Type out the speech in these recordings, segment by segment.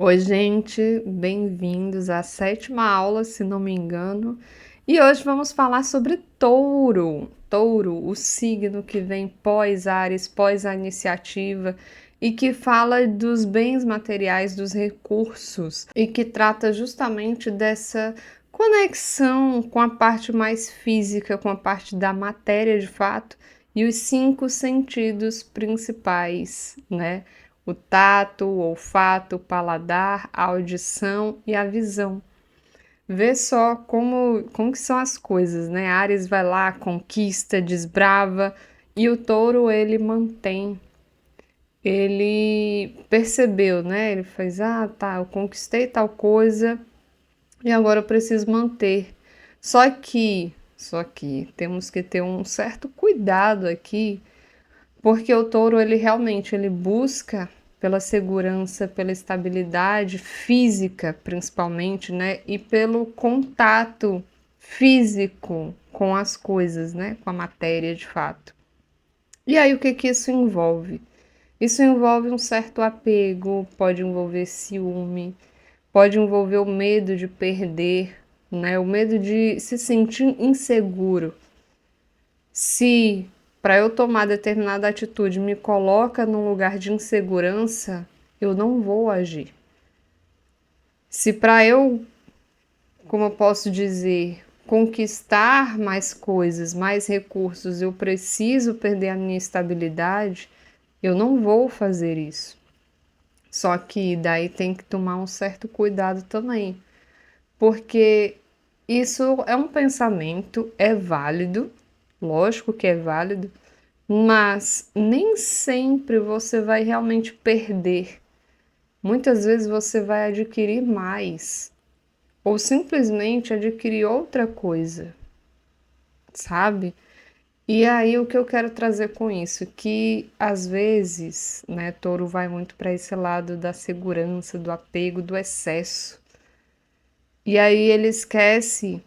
Oi, gente, bem-vindos à sétima aula, se não me engano. E hoje vamos falar sobre Touro. Touro, o signo que vem pós-Áries, pós a iniciativa e que fala dos bens materiais, dos recursos e que trata justamente dessa conexão com a parte mais física, com a parte da matéria de fato e os cinco sentidos principais, né? O tato, o olfato, o paladar, a audição e a visão. Vê só como que são as coisas, né? Áries vai lá, conquista, desbrava, e o touro ele mantém. Ele percebeu, né? Ele fez, tá, eu conquistei tal coisa e agora eu preciso manter. Só que temos que ter um certo cuidado aqui, porque o touro, ele realmente, ele busca pela segurança, pela estabilidade física, principalmente, né? E pelo contato físico com as coisas, né? Com a matéria, de fato. E aí, o que que isso envolve? Isso envolve um certo apego, pode envolver ciúme, pode envolver o medo de perder, né? O medo de se sentir inseguro. Se para eu tomar determinada atitude me coloca num lugar de insegurança, eu não vou agir. Se para eu, como eu posso dizer, conquistar mais coisas, mais recursos, eu preciso perder a minha estabilidade, eu não vou fazer isso. Só que daí tem que tomar um certo cuidado também, porque isso é um pensamento, é válido, lógico que é válido, mas nem sempre você vai realmente perder. Muitas vezes você vai adquirir mais, ou simplesmente adquirir outra coisa, sabe? E aí o que eu quero trazer com isso, que às vezes, né, Touro vai muito para esse lado da segurança, do apego, do excesso. E aí ele esquece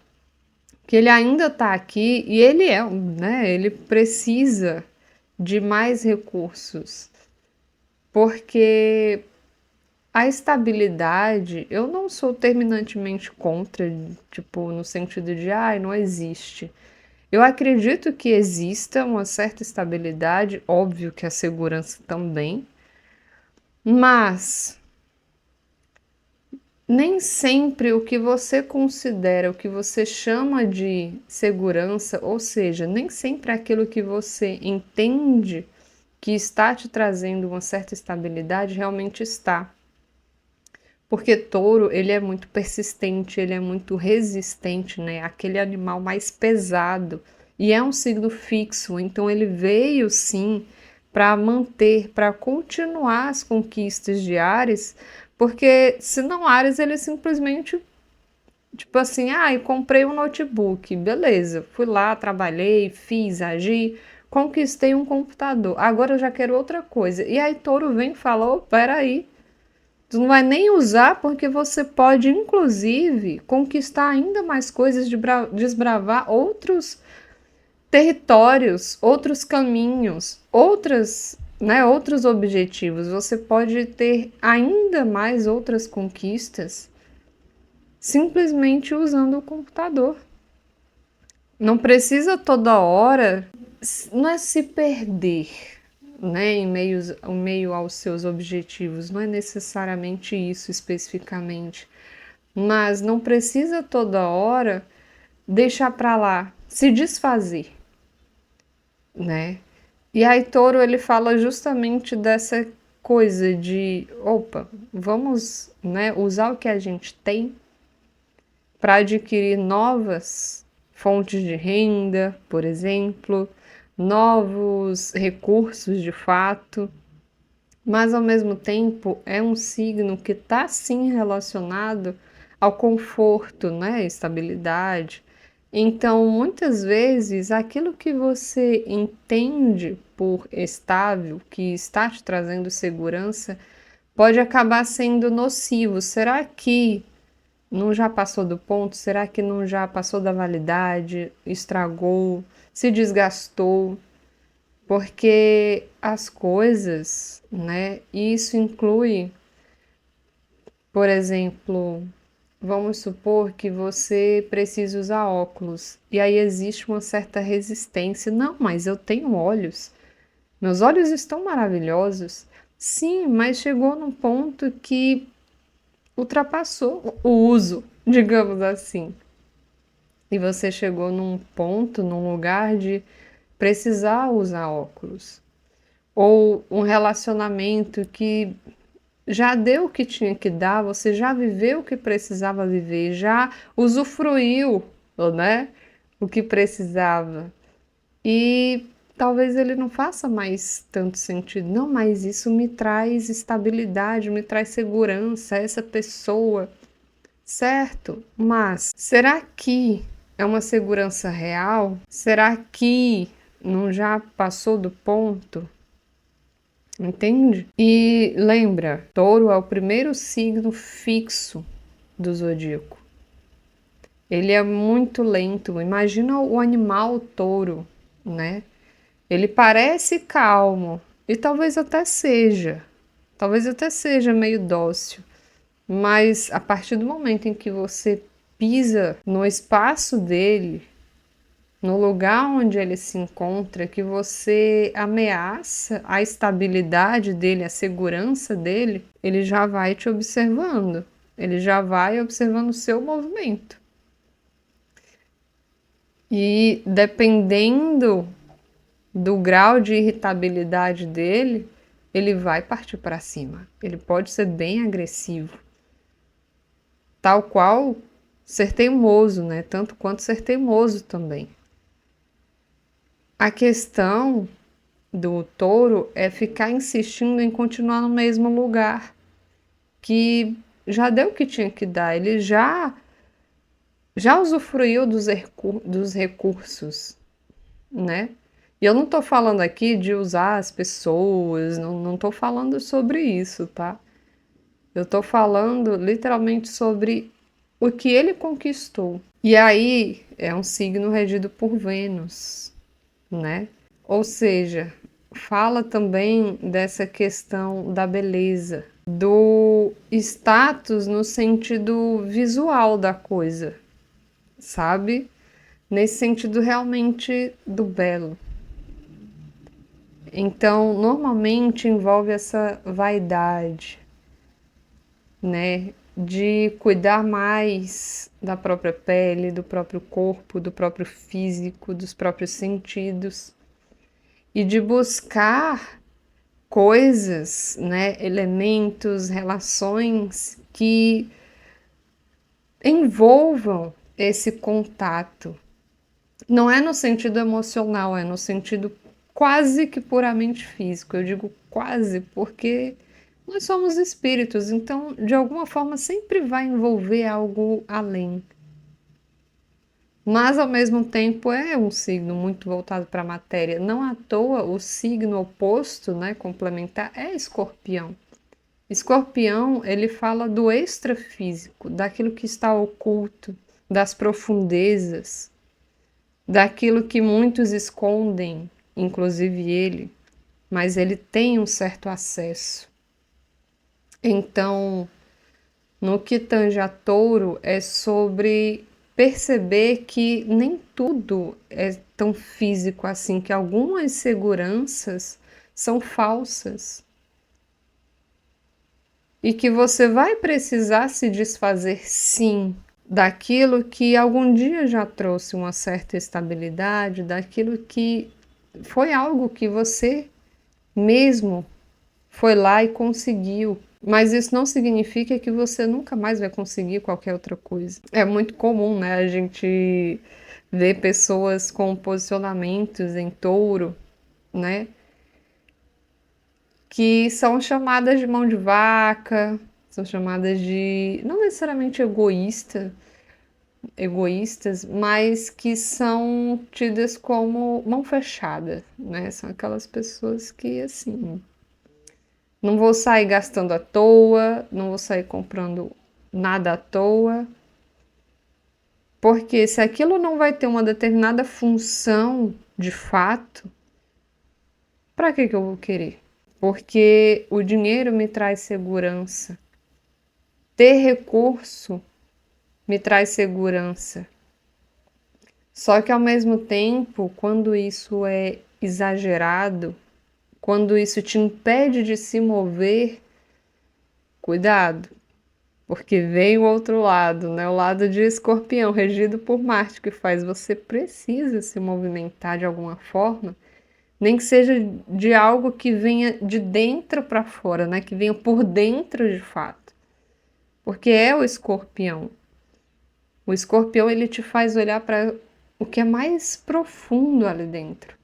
que ele ainda está aqui e ele né, ele precisa de mais recursos, porque a estabilidade, eu não sou terminantemente contra, tipo, no sentido de, ai, não existe. Eu acredito que exista uma certa estabilidade, óbvio que a segurança também, mas nem sempre o que você considera, o que você chama de segurança, ou seja, nem sempre aquilo que você entende que está te trazendo uma certa estabilidade realmente está. Porque touro, ele é muito persistente, ele é muito resistente, né? Aquele animal mais pesado. E é um signo fixo, então ele veio sim para manter, para continuar as conquistas de Áries, porque senão Áries ele simplesmente, tipo assim, eu comprei um notebook, beleza, fui lá, trabalhei, fiz, agi, conquistei um computador, agora eu já quero outra coisa. E aí touro vem e fala, oh, peraí, tu não vai nem usar porque você pode, inclusive, conquistar ainda mais coisas, desbravar outros territórios, outros caminhos, outros objetivos. Você pode ter ainda mais outras conquistas simplesmente usando o computador. Não precisa toda hora, não é se perder, né, em meio aos seus objetivos, não é necessariamente isso especificamente, mas não precisa toda hora deixar para lá, se desfazer, né? E aí Touro ele fala justamente dessa coisa de, opa, vamos, né, usar o que a gente tem para adquirir novas fontes de renda, por exemplo, novos recursos de fato, mas ao mesmo tempo é um signo que está sim relacionado ao conforto, né, estabilidade. Então, muitas vezes, aquilo que você entende por estável, que está te trazendo segurança, pode acabar sendo nocivo. Será que não já passou do ponto? Será que não já passou da validade? Estragou? Se desgastou? Porque as coisas, né? E isso inclui, Por exemplo, vamos supor que você precisa usar óculos e aí existe uma certa resistência. Não, mas eu tenho olhos. Meus olhos estão maravilhosos. Sim, mas chegou num ponto que ultrapassou o uso, digamos assim. E você chegou num ponto, num lugar de precisar usar óculos. Ou um relacionamento que já deu o que tinha que dar, você já viveu o que precisava viver, já usufruiu, né, o que precisava. E talvez ele não faça mais tanto sentido. Não, mas isso me traz estabilidade, me traz segurança, essa pessoa, certo? Mas será que é uma segurança real? Será que não já passou do ponto? Entende? E lembra, Touro é o primeiro signo fixo do zodíaco. Ele é muito lento. Imagina o animal touro, né? Ele parece calmo e talvez até seja meio dócil, mas a partir do momento em que você pisa no espaço dele, no lugar onde ele se encontra, que você ameaça a estabilidade dele, a segurança dele, ele já vai te observando, ele já vai observando o seu movimento. E dependendo do grau de irritabilidade dele, ele vai partir para cima. Ele pode ser bem agressivo, tal qual ser teimoso, né? Tanto quanto ser teimoso também. A questão do touro é ficar insistindo em continuar no mesmo lugar, que já deu o que tinha que dar, ele já usufruiu dos recursos, né? E eu não estou falando aqui de usar as pessoas, não estou falando sobre isso, tá? Eu estou falando literalmente sobre o que ele conquistou. E aí é um signo regido por Vênus, né? Ou seja, fala também dessa questão da beleza, do status no sentido visual da coisa, sabe? Nesse sentido realmente do belo. Então, normalmente envolve essa vaidade, né? De cuidar mais da própria pele, do próprio corpo, do próprio físico, dos próprios sentidos e de buscar coisas, né? Elementos, relações que envolvam esse contato. Não é no sentido emocional, é no sentido quase que puramente físico. Eu digo quase porque nós somos espíritos, então de alguma forma sempre vai envolver algo além. Mas ao mesmo tempo é um signo muito voltado para a matéria. Não à toa o signo oposto, né, complementar, é Escorpião. Escorpião, ele fala do extrafísico, daquilo que está oculto, das profundezas, daquilo que muitos escondem, inclusive ele, mas ele tem um certo acesso. Então, no que tange a Touro, é sobre perceber que nem tudo é tão físico assim, que algumas seguranças são falsas. E que você vai precisar se desfazer, sim, daquilo que algum dia já trouxe uma certa estabilidade, daquilo que foi algo que você mesmo foi lá e conseguiu. Mas isso não significa que você nunca mais vai conseguir qualquer outra coisa. É muito comum, né, a gente ver pessoas com posicionamentos em touro, né, que são chamadas de mão de vaca, são chamadas de, não necessariamente egoístas, mas que são tidas como mão fechada, né? São aquelas pessoas que, assim, não vou sair gastando à toa, não vou sair comprando nada à toa, porque se aquilo não vai ter uma determinada função de fato, para que eu vou querer? Porque o dinheiro me traz segurança. ter recurso me traz segurança. Só que ao mesmo tempo, quando isso é exagerado, quando isso te impede de se mover, cuidado, porque vem o outro lado, né? O lado de Escorpião, regido por Marte, que faz você precisa se movimentar de alguma forma, nem que seja de algo que venha de dentro para fora, né? Que venha por dentro de fato. Porque é o Escorpião. O Escorpião, ele te faz olhar para o que é mais profundo ali dentro.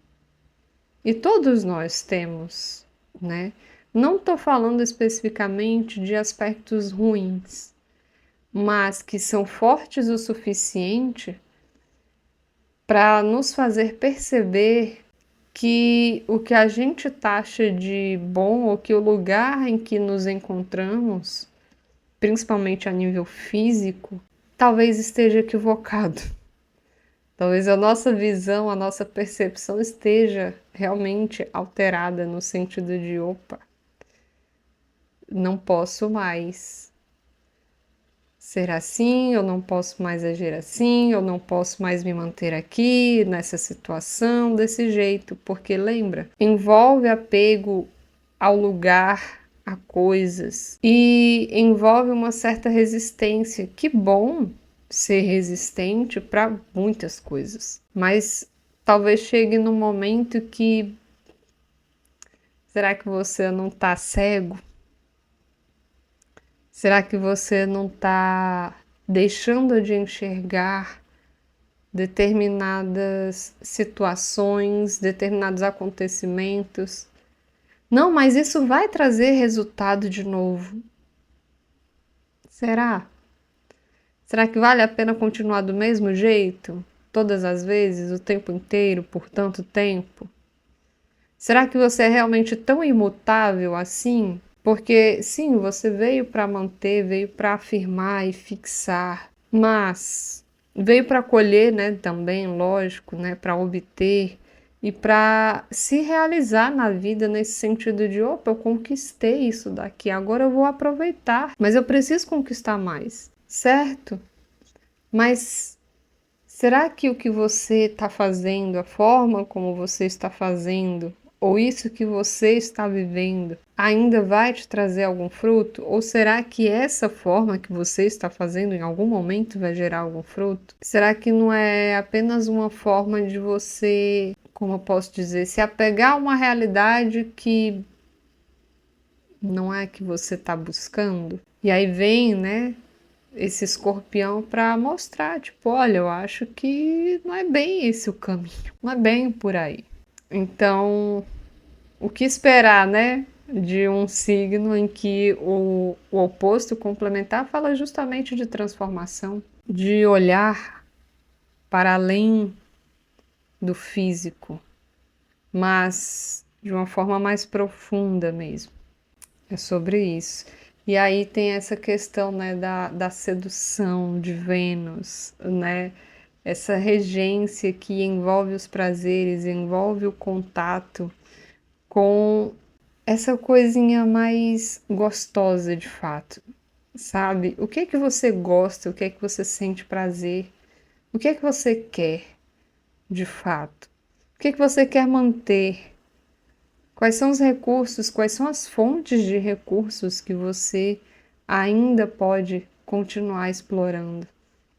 E todos nós temos, né? Não estou falando especificamente de aspectos ruins, mas que são fortes o suficiente para nos fazer perceber que o que a gente taxa de bom, ou que o lugar em que nos encontramos, principalmente a nível físico, talvez esteja equivocado. Talvez a nossa visão, a nossa percepção esteja realmente alterada no sentido de, opa, não posso mais ser assim, eu não posso mais agir assim, eu não posso mais me manter aqui, nessa situação, desse jeito, porque lembra, envolve apego ao lugar, a coisas, e envolve uma certa resistência. Que bom ser resistente para muitas coisas, mas talvez chegue num momento que, será que você não está cego? Será que você não está deixando de enxergar determinadas situações, determinados acontecimentos? Não, mas isso vai trazer resultado de novo. Será? Será que vale a pena continuar do mesmo jeito? Todas as vezes, o tempo inteiro, por tanto tempo? Será que você é realmente tão imutável assim? Porque sim, você veio para manter, veio para afirmar e fixar, mas veio para colher, né, também, lógico, né, para obter e para se realizar na vida nesse sentido de, opa, eu conquistei isso daqui, agora eu vou aproveitar, mas eu preciso conquistar mais, certo? Mas será que o que você está fazendo, a forma como você está fazendo, ou isso que você está vivendo, ainda vai te trazer algum fruto? Ou será que essa forma que você está fazendo em algum momento vai gerar algum fruto? Será que não é apenas uma forma de você, como eu posso dizer, se apegar a uma realidade que não é a que você está buscando? E aí vem, né, esse escorpião para mostrar, tipo, olha, eu acho que não é bem esse o caminho, não é bem por aí. Então, o que esperar, né, de um signo em que o oposto complementar fala justamente de transformação, de olhar para além do físico, mas de uma forma mais profunda mesmo. É sobre isso. E aí tem essa questão, né, da sedução de Vênus, né? Essa regência que envolve os prazeres, envolve o contato com essa coisinha mais gostosa de fato, sabe? O que é que você gosta, o que é que você sente prazer, o que é que você quer de fato, o que é que você quer manter, quais são os recursos, quais são as fontes de recursos que você ainda pode continuar explorando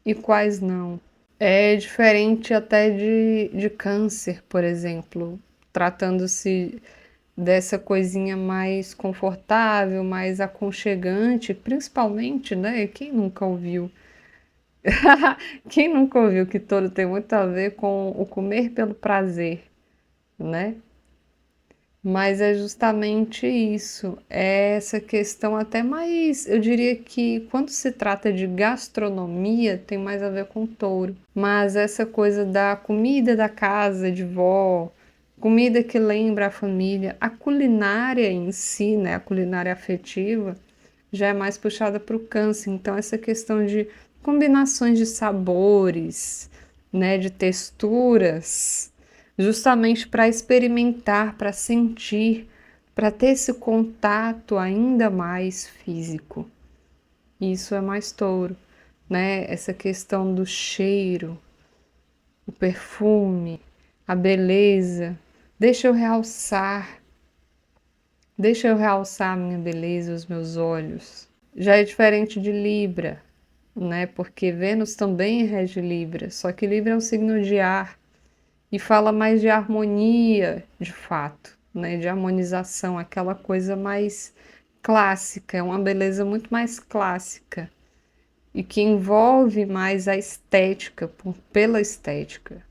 e quais não. É diferente até de câncer, por exemplo, tratando-se dessa coisinha mais confortável, mais aconchegante, principalmente, né? Quem nunca ouviu? Quem nunca ouviu que touro tem muito a ver com o comer pelo prazer, né? Mas é justamente isso, é essa questão até mais, eu diria que quando se trata de gastronomia tem mais a ver com touro, mas essa coisa da comida da casa de vó, comida que lembra a família, a culinária em si, né, a culinária afetiva, já é mais puxada para o câncer, então essa questão de combinações de sabores, né, de texturas, justamente para experimentar, para sentir, para ter esse contato ainda mais físico. Isso é mais touro, né? Essa questão do cheiro, o perfume, a beleza. Deixa eu realçar, deixa eu realçar a minha beleza, os meus olhos. Já é diferente de Libra, né? Porque Vênus também rege Libra, só que Libra é um signo de ar e fala mais de harmonia, de fato, né? De harmonização, aquela coisa mais clássica, é uma beleza muito mais clássica e que envolve mais a estética, pela estética.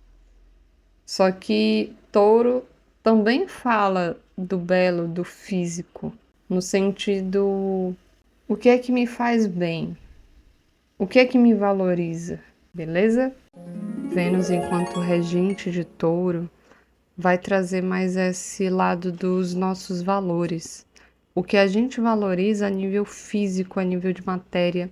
Só que Touro também fala do belo, do físico, no sentido, o que é que me faz bem? O que é que me valoriza? Beleza? Vênus, enquanto regente de Touro, vai trazer mais esse lado dos nossos valores. O que a gente valoriza a nível físico, a nível de matéria.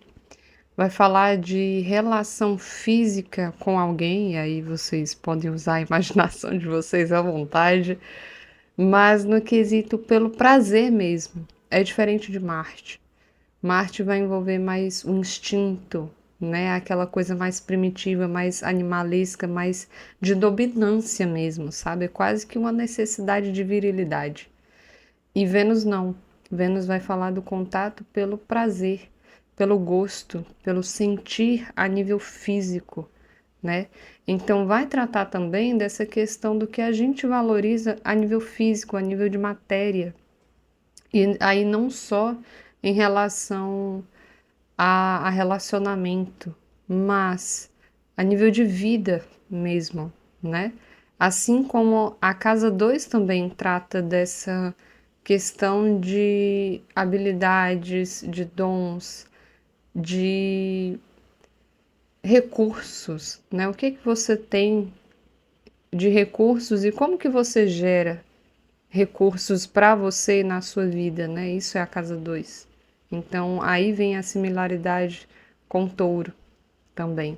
Vai falar de relação física com alguém, e aí vocês podem usar a imaginação de vocês à vontade, mas no quesito pelo prazer mesmo. É diferente de Marte. Marte vai envolver mais o instinto, né? Aquela coisa mais primitiva, mais animalesca, mais de dominância mesmo, sabe? É quase que uma necessidade de virilidade. E Vênus não. Vênus vai falar do contato pelo prazer, pelo gosto, pelo sentir a nível físico, né? Então vai tratar também dessa questão do que a gente valoriza a nível físico, a nível de matéria. E aí não só em relação a relacionamento, mas a nível de vida mesmo, né? Assim como a casa 2 também trata dessa questão de habilidades, de dons, de recursos, né? O que que você tem de recursos e como que você gera recursos para você e na sua vida, né? Isso é a casa 2. Então, aí vem a similaridade com Touro também.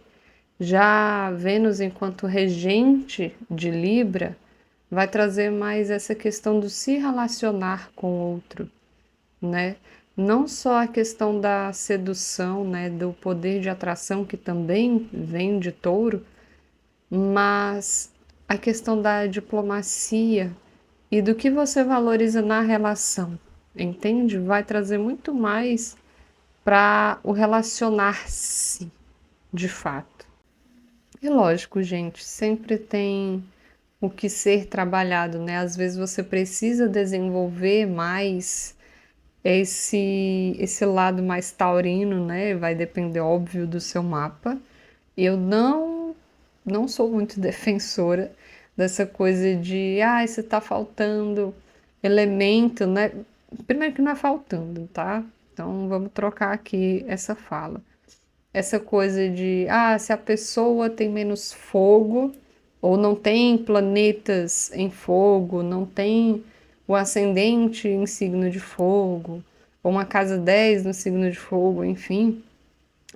Já Vênus, enquanto regente de Libra, vai trazer mais essa questão do se relacionar com o outro, né? Não só a questão da sedução, né, do poder de atração que também vem de Touro, mas a questão da diplomacia e do que você valoriza na relação, entende? Vai trazer muito mais para o relacionar-se, de fato. E lógico, gente, sempre tem o que ser trabalhado, né? Às vezes você precisa desenvolver mais esse lado mais taurino, né? Vai depender, óbvio, do seu mapa. Eu não sou muito defensora dessa coisa de, você tá faltando elemento, né? Primeiro que não é faltando, tá? Então vamos trocar aqui essa fala. Essa coisa de, se a pessoa tem menos fogo, ou não tem planetas em fogo, não tem o ascendente em signo de fogo, ou uma casa 10 no signo de fogo, enfim.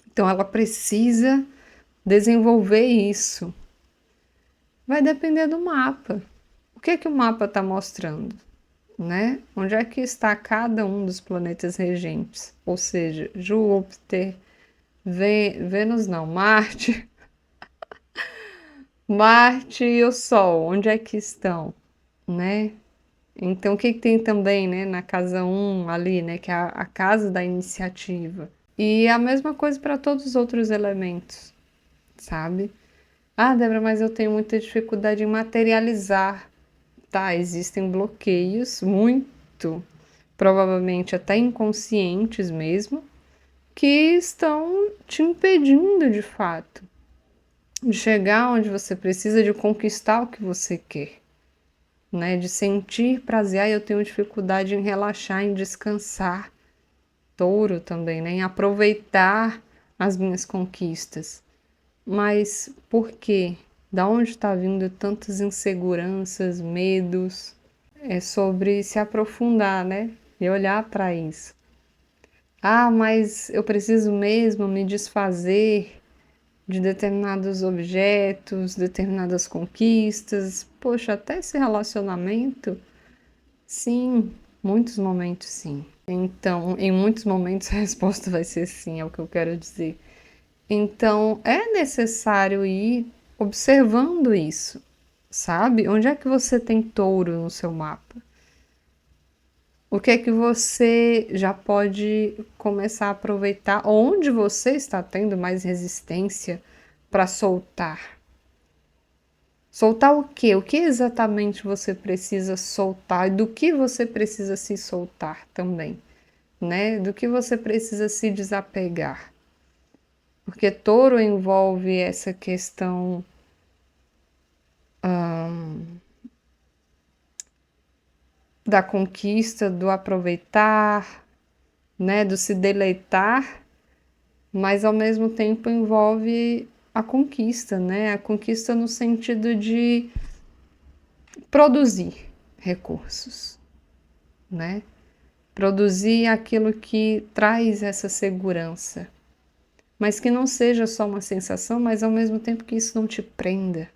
Então ela precisa desenvolver isso. Vai depender do mapa. O que é que o mapa está mostrando? Né? Onde é que está cada um dos planetas regentes? Ou seja, Júpiter, Vênus não, Marte, Marte e o Sol, onde é que estão, né? Então, o que que tem também, né, na casa 1 ali, né, que é a casa da iniciativa. E a mesma coisa para todos os outros elementos, sabe? Débora, mas eu tenho muita dificuldade em materializar. Tá, existem bloqueios, muito, provavelmente até inconscientes mesmo, que estão te impedindo de fato de chegar onde você precisa, de conquistar o que você quer, né? De sentir prazer. Eu tenho dificuldade em relaxar, em descansar. Touro também, né? Em aproveitar as minhas conquistas. Mas por quê? Da onde está vindo tantas inseguranças, medos? É sobre se aprofundar, né? E olhar para isso. Mas eu preciso mesmo me desfazer de determinados objetos, determinadas conquistas. Poxa, até esse relacionamento, sim, Muitos momentos, sim. Então, em muitos momentos a resposta vai ser sim, é o que eu quero dizer. Então, é necessário ir observando isso, sabe? Onde é que você tem touro no seu mapa? O que é que você já pode começar a aproveitar? Onde você está tendo mais resistência para soltar? Soltar o quê? O que exatamente você precisa soltar? E do que você precisa se soltar também, né? Do que você precisa se desapegar? Porque touro envolve essa questão da conquista, do aproveitar, né? Do se deleitar, mas ao mesmo tempo envolve a conquista, né? A conquista no sentido de produzir recursos, né? Produzir aquilo que traz essa segurança, mas que não seja só uma sensação, mas ao mesmo tempo que isso não te prenda,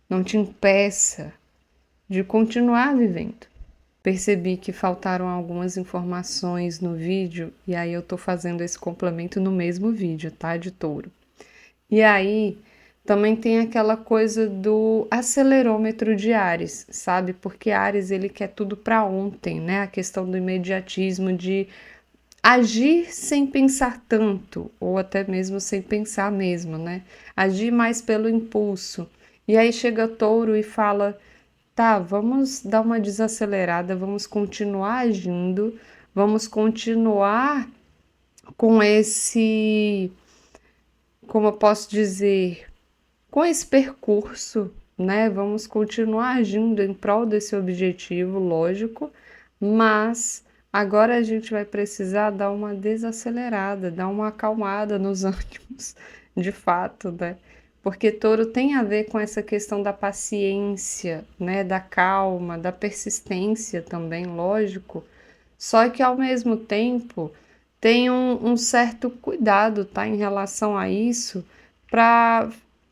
não te impeça de continuar vivendo. Percebi que faltaram algumas informações no vídeo e aí eu tô fazendo esse complemento no mesmo vídeo, tá? De touro. E aí também tem aquela coisa do acelerômetro de Áries, sabe? Porque Áries ele quer tudo para ontem, né? A questão do imediatismo, de agir sem pensar tanto, ou até mesmo sem pensar mesmo, né? Agir mais pelo impulso. E aí chega Touro e fala: tá, vamos dar uma desacelerada, vamos continuar agindo, vamos continuar com esse, como eu posso dizer, com esse percurso, né? Vamos continuar agindo em prol desse objetivo, lógico, mas agora a gente vai precisar dar uma desacelerada, dar uma acalmada nos ânimos, de fato, né? Porque touro tem a ver com essa questão da paciência, né? Da calma, da persistência também, lógico. Só que ao mesmo tempo tem um certo cuidado, tá? Em relação a isso, para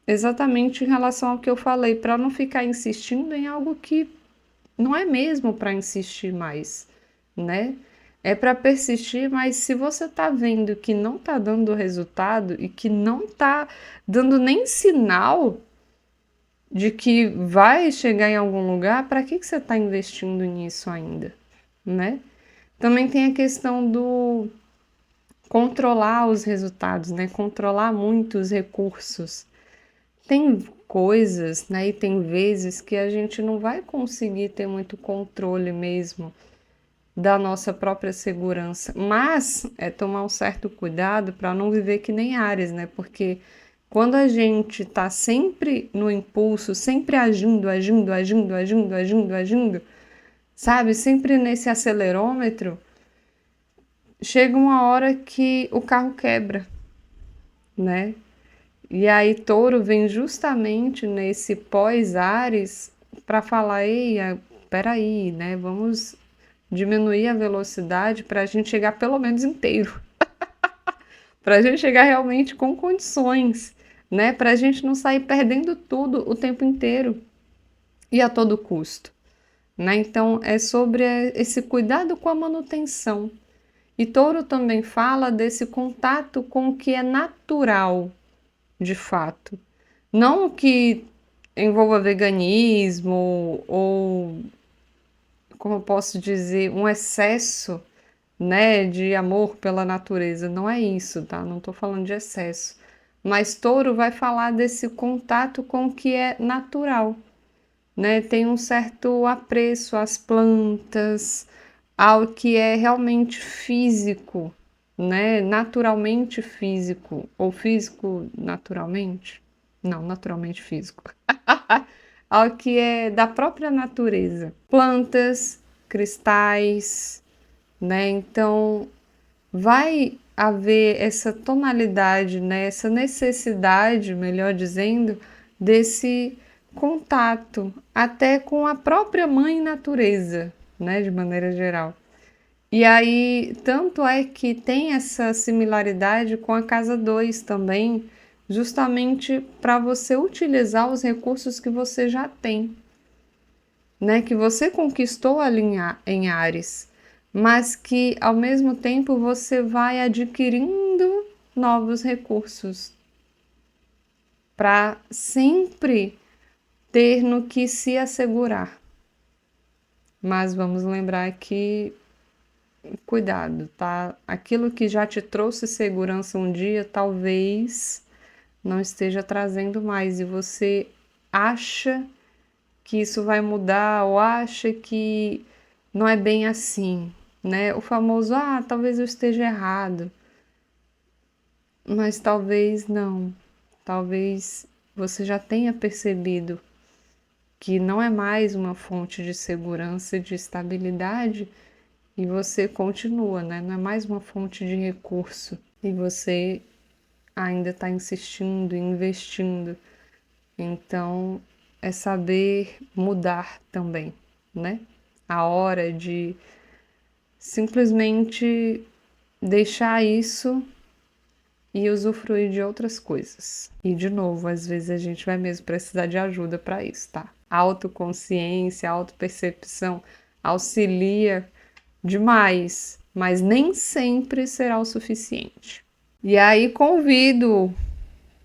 exatamente em relação ao que eu falei, para não ficar insistindo em algo que não é mesmo para insistir mais, né? É para persistir, mas se você tá vendo que não tá dando resultado e que não tá dando nem sinal de que vai chegar em algum lugar, para que você está investindo nisso ainda, né? Também tem a questão do controlar os resultados, né? Controlar muito os recursos. Tem coisas, né? E tem vezes que a gente não vai conseguir ter muito controle mesmo da nossa própria segurança, mas é tomar um certo cuidado para não viver que nem Áries, né? Porque quando a gente está sempre no impulso, sempre agindo, agindo, agindo, agindo, agindo, agindo, sabe? Sempre nesse acelerômetro, chega uma hora que o carro quebra, né? E aí Touro vem justamente nesse pós-Áries para falar, ei, peraí, né? Vamos diminuir a velocidade para a gente chegar pelo menos inteiro, para a gente chegar realmente com condições, né? Para a gente não sair perdendo tudo o tempo inteiro e a todo custo, né? Então é sobre esse cuidado com a manutenção. E Touro também fala desse contato com o que é natural, de fato. Não que envolva veganismo ou, como eu posso dizer, um excesso, né, de amor pela natureza. Não é isso, tá? Não tô falando de excesso. Mas Touro vai falar desse contato com o que é natural, né? Tem um certo apreço às plantas, ao que é realmente físico, né? Naturalmente físico, ou físico naturalmente? Não, naturalmente físico. Ao que é da própria natureza. Plantas, cristais, né? Então, vai haver essa tonalidade, né? Essa necessidade, melhor dizendo, desse contato, até com a própria mãe natureza, né? De maneira geral. E aí, tanto é que tem essa similaridade com a casa 2 também, justamente para você utilizar os recursos que você já tem, né, que você conquistou ali em Áries, mas que ao mesmo tempo você vai adquirindo novos recursos para sempre ter no que se assegurar. Mas vamos lembrar que cuidado, tá? Aquilo que já te trouxe segurança um dia, talvez não esteja trazendo mais, e você acha que isso vai mudar ou acha que não é bem assim, né? O famoso, talvez eu esteja errado, mas talvez não. Talvez você já tenha percebido que não é mais uma fonte de segurança e de estabilidade e você continua, né? Não é mais uma fonte de recurso e você ainda está insistindo, investindo. Então, é saber mudar também, né? A hora de simplesmente deixar isso e usufruir de outras coisas. E, de novo, às vezes a gente vai mesmo precisar de ajuda para isso, tá? Autoconsciência, autopercepção auxilia demais, mas nem sempre será o suficiente. E aí convido,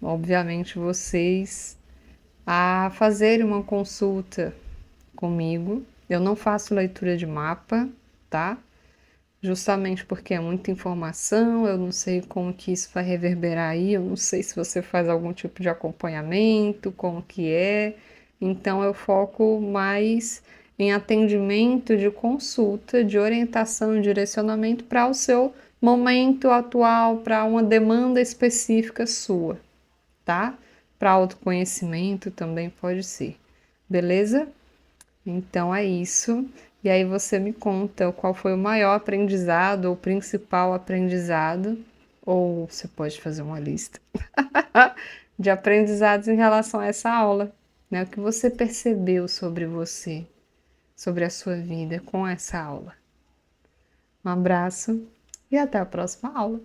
obviamente, vocês a fazer uma consulta comigo. Eu não faço leitura de mapa, tá? Justamente porque é muita informação, eu não sei como que isso vai reverberar aí, eu não sei se você faz algum tipo de acompanhamento, como que é. Então eu foco mais em atendimento de consulta, de orientação e direcionamento para o seu momento atual, para uma demanda específica sua, tá? Para autoconhecimento também pode ser. Beleza? Então é isso. E aí você me conta qual foi o maior aprendizado ou principal aprendizado, ou você pode fazer uma lista de aprendizados em relação a essa aula, né? O que você percebeu sobre você, sobre a sua vida com essa aula. Um abraço e até a próxima aula.